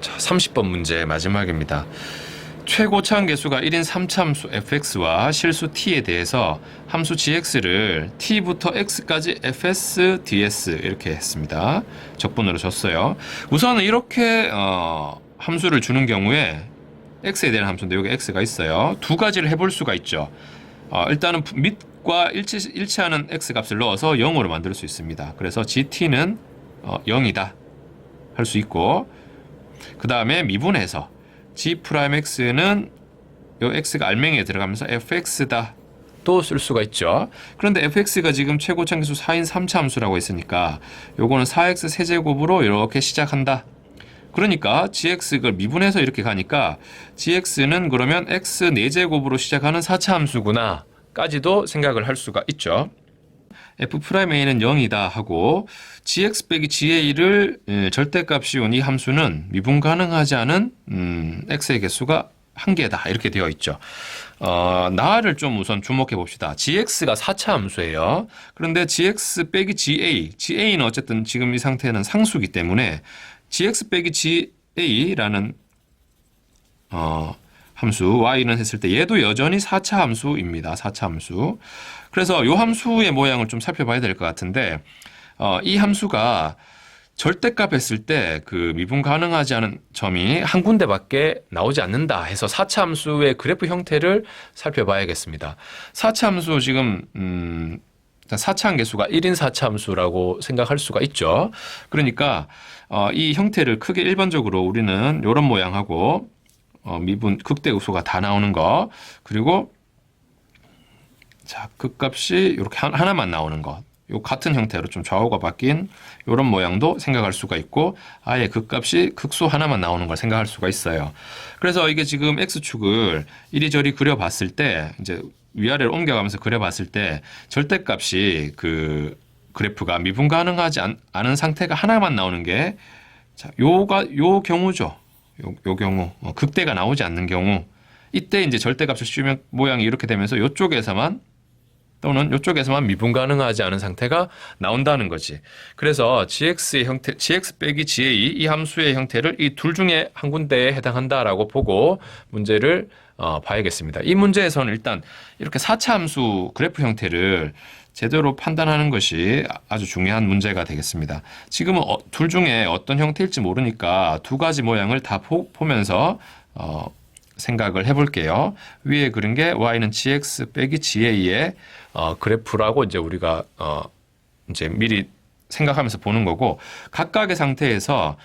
자, 30번 문제 마지막입니다. 최고차항 계수가 1인 3차함수 fx와 실수 t에 대해서 함수 gx를 t부터 x까지 fs, ds 이렇게 했습니다. 적분으로 줬어요. 우선은 이렇게 함수를 주는 경우에 x에 대한 함수인데 여기 x가 있어요. 두 가지를 해볼 수가 있죠. 일단은 밑과 일치하는 x 값을 넣어서 0으로 만들 수 있습니다. 그래서 gt는 0이다 할 수 있고, 그 다음에 미분해서 g'x는 요 x가 알맹이에 들어가면서 fx다 또 쓸 수가 있죠. 그런데 fx가 지금 최고차항 계수 4인 3차 함수라고 했으니까 요거는 4x 세제곱으로 이렇게 시작한다. 그러니까 gx를 미분해서 이렇게 가니까 gx는 그러면 x 4제곱으로 시작하는 4차 함수구나 까지도 생각을 할 수가 있죠. f'a는 0이다 하고 gx 빼기 ga를 절대값이온 이 함수는 미분 가능하지 않은 x의 개수가 1개다 이렇게 되어 있죠. 나를 좀 우선 주목해 봅시다. gx가 4차 함수예요. 그런데 gx 빼기 ga는 어쨌든 지금 이 상태는 상수이기 때문에 gx 빼기 ga라는 함수 y는 했을 때 얘도 여전히 4차 함수입니다. 4차 함수. 그래서 이 함수의 모양을 좀 살펴봐야 될 것 같은데 이 함수가 절대값 했을 때 그 미분 가능하지 않은 점이 한 군데밖에 나오지 않는다 해서 4차 함수의 그래프 형태를 살펴봐야겠습니다. 4차 함수 지금 4차항 계수가 1인 4차 함수라고 생각할 수가 있죠. 그러니까 이 형태를 크게 일반적으로 우리는 이런 모양하고 미분 극대극소가 다 나오는 거, 그리고 자 극값이 이렇게 하나만 나오는 것, 요 같은 형태로 좀 좌우가 바뀐 이런 모양도 생각할 수가 있고, 아예 극값이 극소 하나만 나오는 걸 생각할 수가 있어요. 그래서 이게 지금 x축을 이리저리 그려봤을 때, 이제 위아래로 옮겨가면서 그려봤을 때 절대값이 그 그래프가 미분 가능하지 않은 상태가 하나만 나오는 게, 자 요 경우죠. 요 경우 극대가 나오지 않는 경우, 이때 이제 절대값을 씌우면 모양이 이렇게 되면서 이쪽에서만 또는 이쪽에서만 미분 가능하지 않은 상태가 나온다는 거지. 그래서 gx의 형태, gx 빼기 ga 이 함수의 형태를 이 둘 중에 한 군데에 해당한다라고 보고 문제를 봐야겠습니다. 이 문제에서는 일단 이렇게 4차 함수 그래프 형태를 제대로 판단하는 것이 아주 중요한 문제가 되겠습니다. 지금은 둘 중에 어떤 형태일지 모르니까 두 가지 모양을 다 보면서 생각을 해볼게요. 위에 그린 게 y는 gx 빼기 ga의 그래프라고 이제 우리가 이제 미리 생각하면서 보는 거고, 각각의 상태에서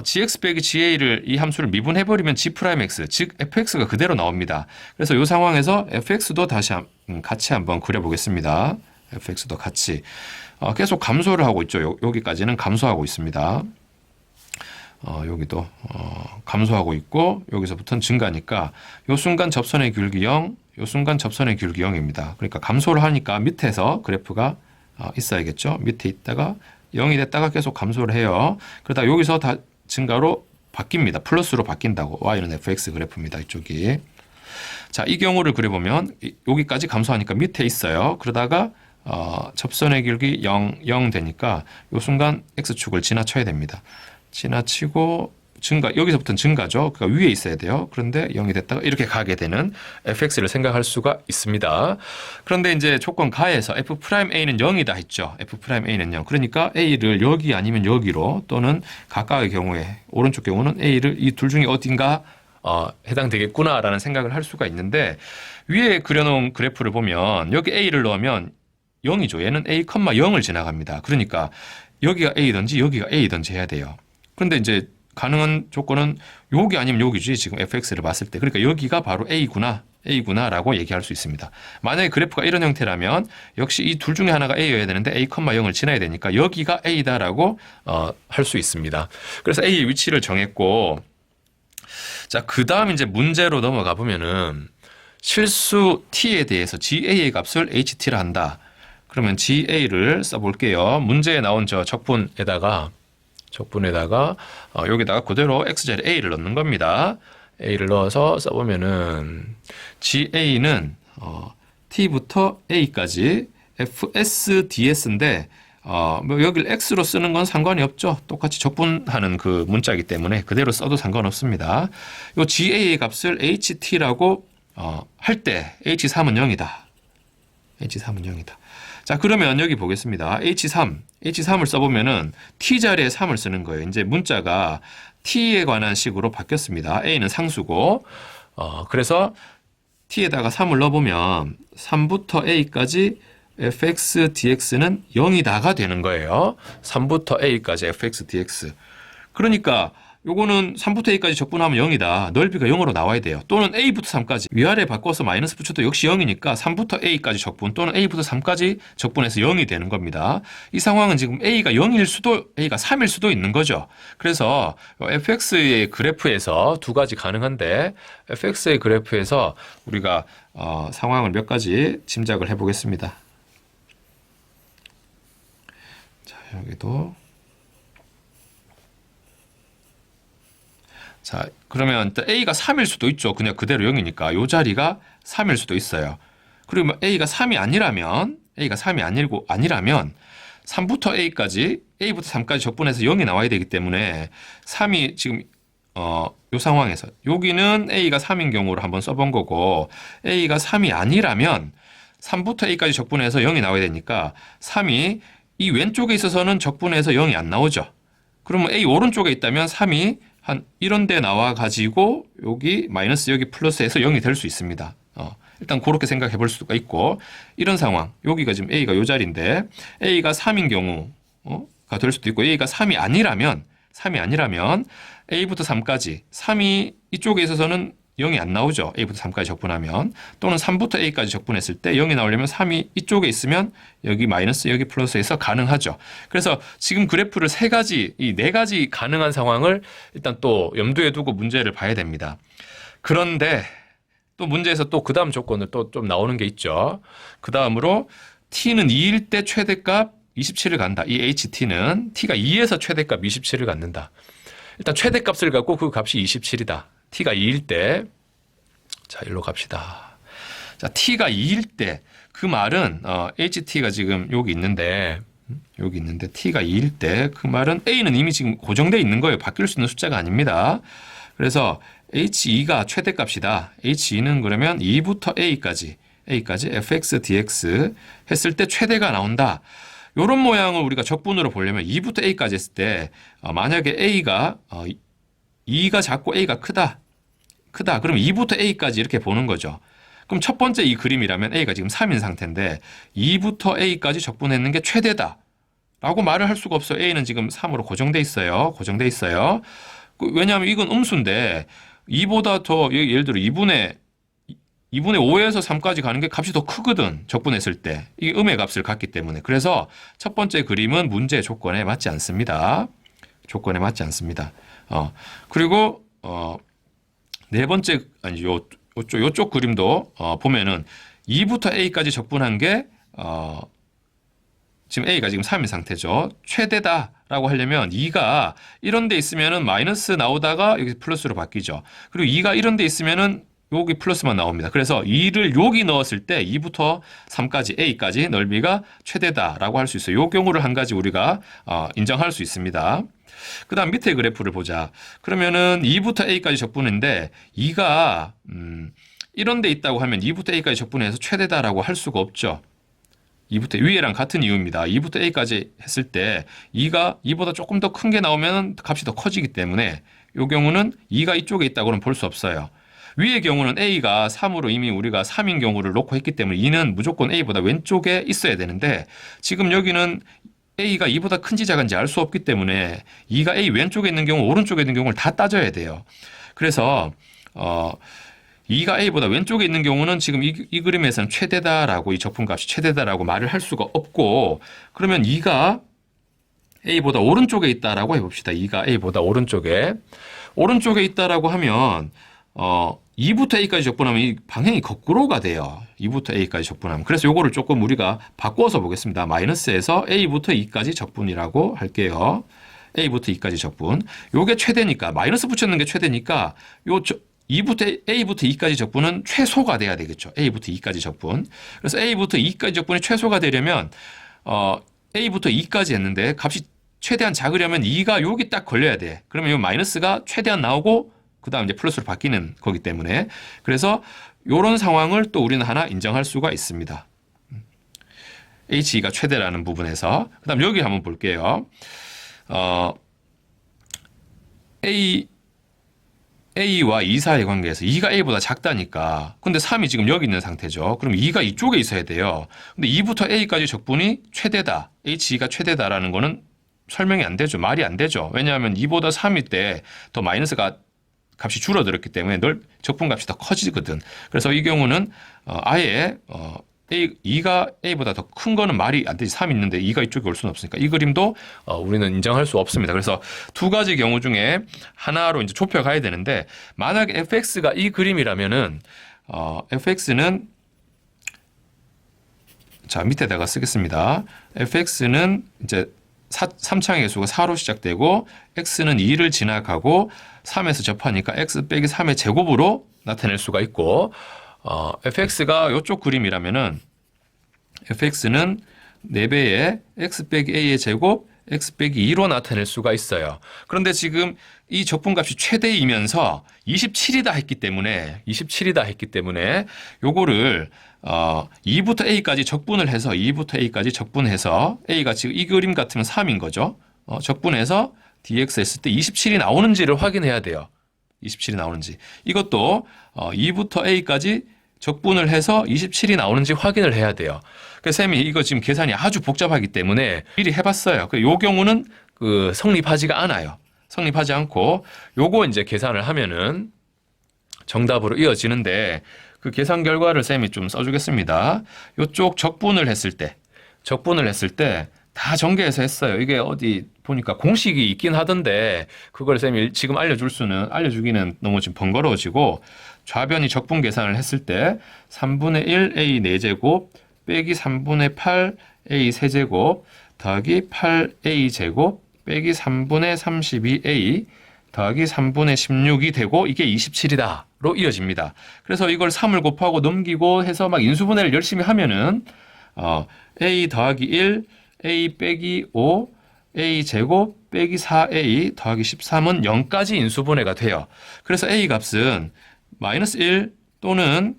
gx 빼기 ga를 이 함수를 미분해버리면 g'x, 즉 fx가 그대로 나옵니다. 그래서 이 상황에서 fx도 다시 같이 한번 그려보겠습니다. fx도 같이 계속 감소를 하고 있죠. 여기까지는 감소하고 있습니다. 여기도 감소하고 있고 여기서부터는 증가니까 요 순간 접선의 기울기 0, 요 순간 접선의 기울기 0입니다. 그러니까 감소를 하니까 밑에서 그래프가 있어야겠죠. 밑에 있다가 0이 됐다가 계속 감소를 해요. 그러다 여기서 다 증가로 바뀝니다. 플러스로 바뀐다고. y는 fx 그래프입니다. 이쪽이. 자, 이 경우를 그려보면 여기까지 감소하니까 밑에 있어요. 그러다가 접선의 기울기 0 되니까 요 순간 x축을 지나쳐야 됩니다. 지나치고 증가, 여기서부터는 증가죠. 그러니까 위에 있어야 돼요. 그런데 0이 됐다가 이렇게 가게 되는 fx를 생각할 수가 있습니다. 그런데 이제 조건 가에서 f'a는 0이다 했죠. f'a는 0. 그러니까 a를 여기 아니면 여기로, 또는 각각의 경우에 오른쪽 경우는 a를 이 둘 중에 어딘가 해당되겠구나라는 생각을 할 수가 있는데, 위에 그려놓은 그래프를 보면 여기 a를 넣으면 0이죠. 얘는 a, 0을 지나갑니다. 그러니까 여기가 a든지 여기가 a든지 해야 돼요. 그런데 이제 가능한 조건은 여기 아니면 여기지, 지금 fx를 봤을 때. 그러니까 여기가 바로 a구나라고 얘기할 수 있습니다. 만약에 그래프가 이런 형태라면 역시 이 둘 중에 하나가 a여야 되는데 a, 0을 지나야 되니까 여기가 a다라고 할 수 있습니다. 그래서 a의 위치를 정했고, 자, 그 다음 이제 문제로 넘어가 보면은 실수 t에 대해서 ga의 값을 ht라 한다. 그러면 ga를 써볼게요. 문제에 나온 저 적분에다가 여기다가 그대로 x자리 a를 넣는 겁니다. a를 넣어서 써보면은 ga는 t부터 a까지 fs ds인데 뭐 여기를 x로 쓰는 건 상관이 없죠. 똑같이 적분하는 그 문자이기 때문에 그대로 써도 상관없습니다. 요 GA의 값을 HT라고 할 때 H3은 0이다. H3은 0이다. 자, 그러면 여기 보겠습니다. H3을 써보면은 T 자리에 3을 쓰는 거예요. 이제 문자가 T에 관한 식으로 바뀌었습니다. A는 상수고, 그래서 T에다가 3을 넣어보면 3부터 A까지 fx dx는 0이다가 되는 거예요. 3부터 A까지 fx dx. 그러니까 요거는 3부터 A까지 적분하면 0이다. 넓이가 0으로 나와야 돼요. 또는 A부터 3까지. 위아래 바꿔서 마이너스 붙여도 역시 0이니까 3부터 A까지 적분 또는 A부터 3까지 적분해서 0이 되는 겁니다. 이 상황은 지금 A가 0일 수도 A가 3일 수도 있는 거죠. 그래서 fx의 그래프에서 두 가지 가능한데 fx의 그래프에서 우리가 상황을 몇 가지 짐작을 해보겠습니다. 자, 여기도 자, 그러면 A가 3일 수도 있죠. 그냥 그대로 0이니까. 요 자리가 3일 수도 있어요. 그리고 A가 3이 아니라면, A가 3이 아니라면, 3부터 A까지, A부터 3까지 적분해서 0이 나와야 되기 때문에, 3이 지금, 요 상황에서, 여기는 A가 3인 경우로 한번 써본 거고, A가 3이 아니라면, 3부터 A까지 적분해서 0이 나와야 되니까, 3이 이 왼쪽에 있어서는 적분해서 0이 안 나오죠. 그러면 A 오른쪽에 있다면 3이 한 이런 데 나와 가지고 여기 마이너스 여기 플러스해서 0이 될 수 있습니다. 일단 그렇게 생각해 볼 수가 있고 이런 상황 여기가 지금 A가 요 자리인데 A가 3인 경우가 될 수도 있고 A가 3이 아니라면 A부터 3까지 3이 이쪽에 있어서는 0이 안 나오죠. A부터 3까지 적분하면 또는 3부터 A까지 적분했을 때 0이 나오려면 3이 이쪽에 있으면 여기 마이너스 여기 플러스해서 가능하죠. 그래서 지금 그래프를 이 네 가지 가능한 상황을 일단 또 염두에 두고 문제를 봐야 됩니다. 그런데 또 문제에서 또 그 다음 조건을 또 좀 나오는 게 있죠. 그 다음으로 T는 2일 때 최대값 27을 간다. 이 HT는 T가 2에서 최대값 27을 갖는다. 일단 최대값을 갖고 그 값이 27이다. T가 2일 때, 자, 일로 갑시다. 자, T가 2일 때, 그 말은, HT가 지금 여기 있는데, T가 2일 때, 그 말은 A는 이미 지금 고정되어 있는 거예요. 바뀔 수 있는 숫자가 아닙니다. 그래서 H2가 최대값이다. H2는 그러면 2부터 A까지 fx, dx 했을 때 최대가 나온다. 이런 모양을 우리가 적분으로 보려면 2부터 A까지 했을 때, 만약에 A가, 2가 작고 A가 크다. 그러면 2부터 A까지 이렇게 보는 거죠. 그럼 첫 번째 이 그림이라면 A가 지금 3인 상태인데 2부터 A까지 적분했는 게 최대다. 라고 말을 할 수가 없어요. A는 지금 3으로 고정돼 있어요. 왜냐하면 이건 음수인데 2보다 더 예를 들어 2분의 5에서 3까지 가는 게 값이 더 크거든. 적분했을 때. 이게 음의 값을 갖기 때문에. 그래서 첫 번째 그림은 문제 조건에 맞지 않습니다. 그리고 네 번째 요쪽 그림도 보면은 2부터 A까지 적분한 게 지금 A가 지금 3인 상태죠. 최대다라고 하려면 2가 이런 데 있으면은 마이너스 나오다가 여기 플러스로 바뀌죠. 그리고 2가 이런 데 있으면은 여기 플러스만 나옵니다. 그래서 2를 여기 넣었을 때 2부터 3까지 A까지 넓이가 최대다라고 할 수 있어요. 이 경우를 한 가지 우리가 인정할 수 있습니다. 그 다음 밑에 그래프를 보자. 그러면은 2부터 A까지 적분인데 2가 이런 데 있다고 하면 2부터 A까지 적분해서 최대다라고 할 수가 없죠. 2부터 위에랑 같은 이유입니다. 2부터 A까지 했을 때 2가 2보다 조금 더 큰 게 나오면 값이 더 커지기 때문에 이 경우는 2가 이쪽에 있다고는 볼 수 없어요. 위의 경우는 A가 3으로 이미 우리가 3인 경우를 놓고 했기 때문에 2는 무조건 A보다 왼쪽에 있어야 되는데 지금 여기는 A가 2보다 큰지 작은지 알 수 없기 때문에 2가 A 왼쪽에 있는 경우 오른쪽에 있는 경우를 다 따져야 돼요. 그래서 2가 A보다 왼쪽에 있는 경우는 지금 이 그림에서는 최대다라고 이 적분값이 최대다라고 말을 할 수가 없고 그러면 2가 A보다 오른쪽에 있다라고 해봅시다. 2가 A보다 오른쪽에 있다라고 하면 2부터 A까지 적분하면 이 방향이 거꾸로가 돼요. 2부터 A까지 적분하면. 그래서 요거를 조금 우리가 바꿔서 보겠습니다. 마이너스에서 A부터 2까지 적분이라고 할게요. A부터 2까지 적분. 요게 최대니까 마이너스 붙였는 게 최대니까 A부터 2까지 적분은 최소가 돼야 되겠죠. A부터 2까지 적분. 그래서 A부터 2까지 적분이 최소가 되려면 A부터 2까지 했는데 값이 최대한 작으려면 2가 여기 딱 걸려야 돼. 그러면 이 마이너스가 최대한 나오고 그 다음 이제 플러스로 바뀌는 거기 때문에 그래서 이런 상황을 또 우리는 하나 인정할 수가 있습니다. HE가 최대라는 부분에서 그 다음 여기 한번 볼게요. A와 2 사이의 관계에서 2가 A보다 작다니까. 근데 3이 지금 여기 있는 상태죠. 그럼 2가 이쪽에 있어야 돼요. 근데 2부터 A까지 적분이 최대다. HE가 최대다라는 거는 설명이 안 되죠. 말이 안 되죠. 왜냐하면 2보다 3일 때 더 마이너스가 값이 줄어들었기 때문에 적분 값이 더 커지거든. 그래서 이 경우는 아예 2가 A보다 더 큰 거는 말이 안 되지. 3 있는데 2가 이쪽에 올 수는 없으니까 이 그림도 우리는 인정할 수 없습니다. 그래서 두 가지 경우 중에 하나로 이제 좁혀가야 되는데 만약 fx가 이 그림이라면은 fx는 자 밑에다가 쓰겠습니다. fx는 이제 3창의 개수가 4로 시작되고 x는 2를 지나가고 3에서 접하니까 x 빼기 3의 제곱으로 나타낼 수가 있고 fx가 이쪽 그림이라면은 fx는 4배의 x 빼기 a의 제곱 x 빼기 2로 나타낼 수가 있어요. 그런데 지금 이 적분값이 최대이면서 27이다 했기 때문에 요거를 2부터 a까지 적분을 해서 a가 지금 이 그림 같으면 3인 거죠. 적분해서 dx 했을 때 27이 나오는지를 확인해야 돼요. 27이 나오는지. 이것도 2부터 a까지 적분을 해서 27이 나오는지 확인을 해야 돼요. 그래서 쌤이 이거 지금 계산이 아주 복잡하기 때문에 미리 해봤어요. 요 경우는 성립하지가 않아요. 성립하지 않고 요거 이제 계산을 하면은 정답으로 이어지는데 그 계산 결과를 쌤이 좀 써주겠습니다. 요쪽 적분을 했을 때 다 전개해서 했어요. 이게 어디 보니까 공식이 있긴 하던데 그걸 쌤이 지금 알려주기는 너무 지금 번거로워지고 좌변이 적분 계산을 했을 때 3분의 1 a 4제곱 빼기 3분의 8 a 세제곱 더하기 8a 제곱 빼기 3분의 32a 더하기 3분의 16이 되고 이게 27이다로 이어집니다. 그래서 이걸 3을 곱하고 넘기고 해서 막 인수분해를 열심히 하면은 a 더하기 1 a 빼기 5 a 제곱 빼기 4a 더하기 13은 0까지 인수분해가 돼요. 그래서 a 값은 마이너스 1 또는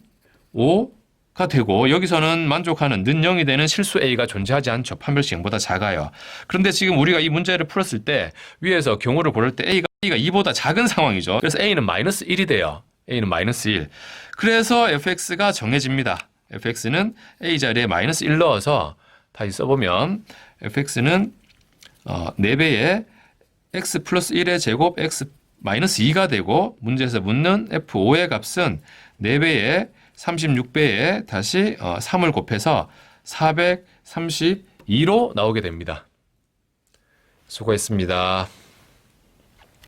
5가 되고 여기서는 만족하는 는 0이 되는 실수 a가 존재하지 않죠. 판별식 0보다 작아요. 그런데 지금 우리가 이 문제를 풀었을 때 위에서 경우를 고를 때 a가 2보다 작은 상황이죠. 그래서 a는 마이너스 1이 돼요. a는 마이너스 1. 그래서 fx가 정해집니다. fx는 a 자리에 마이너스 1 넣어서 다시 써보면 fx는 4배의 x 플러스 1의 제곱 x 마이너스 2가 되고 문제에서 묻는 f5의 값은 4배의 36배에 다시 3을 곱해서 432로 나오게 됩니다. 수고했습니다.